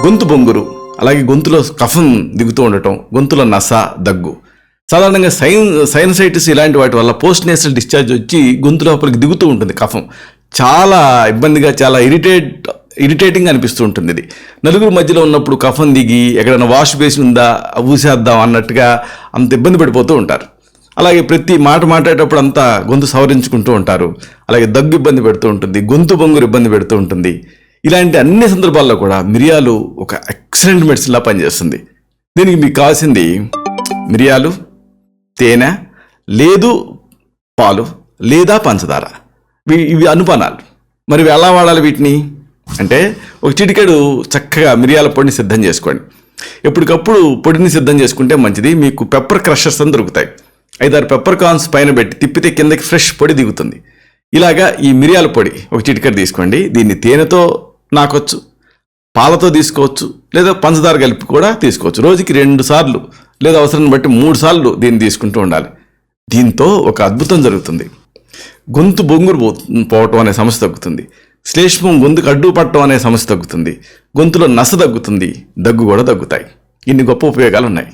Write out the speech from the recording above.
గొంతు బొంగురు, అలాగే గొంతులో కఫం దిగుతూ ఉండటం, గొంతులో నస, దగ్గు. సాధారణంగా సైనసైటిస్ ఇలాంటి వాటి వల్ల పోస్ట్ నేసల్ డిశ్చార్జ్ వచ్చి గొంతు లోపలికి దిగుతూ ఉంటుంది కఫం. చాలా ఇబ్బందిగా, చాలా ఇరిటేటింగ్ అనిపిస్తూ ఉంటుంది. ఇది నలుగురు మధ్యలో ఉన్నప్పుడు కఫం దిగి ఎక్కడైనా వాష్ బేసిన్ ఉందా ఊసేద్దాం అన్నట్టుగా అంత ఇబ్బంది పడిపోతూ ఉంటారు. అలాగే ప్రతి మాట మాట్లాడేటప్పుడు అంతా గొంతు సవరించుకుంటూ ఉంటారు. అలాగే దగ్గు ఇబ్బంది పెడుతూ ఉంటుంది, గొంతు బొంగురు ఇబ్బంది పెడుతూ ఉంటుంది. ఇలాంటి అన్ని సందర్భాల్లో కూడా మిరియాలు ఒక ఎక్సలెంట్ మెడిసిన్లా పనిచేస్తుంది. దీనికి మీకు కావాల్సింది మిరియాలు, తేనె, లేదు పాలు లేదా పంచదార. ఇవి అనుపానాలు. మరి ఎలా వాడాలి వీటిని అంటే, ఒక చిటికెడు చక్కగా మిరియాల పొడిని సిద్ధం చేసుకోండి. ఎప్పటికప్పుడు పొడిని సిద్ధం చేసుకుంటే మంచిది. మీకు పెప్పర్ క్రషర్స్ అని దొరుకుతాయి. 5-6 పెప్పర్ కార్న్స్ పైన పెట్టి తిప్పితే కిందకి ఫ్రెష్ పొడి దిగుతుంది. ఇలాగా ఈ మిరియాల పొడి ఒక చిటికెడు తీసుకోండి. దీన్ని తేనెతో నాకొచ్చు, పాలతో తీసుకోవచ్చు, లేదా పంచదార కలిపి కూడా తీసుకోవచ్చు. రోజుకి 2 సార్లు లేదా అవసరాన్ని బట్టి 3 సార్లు దీన్ని తీసుకుంటూ ఉండాలి. దీంతో ఒక అద్భుతం జరుగుతుంది. గొంతు బొంగురు పోవటం అనే సమస్య తగ్గుతుంది. శ్లేష్మం గొంతుకు అడ్డు పట్టడం అనే సమస్య తగ్గుతుంది. గొంతులో నస తగ్గుతుంది, దగ్గు కూడా తగ్గుతాయి. ఇన్ని గొప్ప ఉపయోగాలు ఉన్నాయి.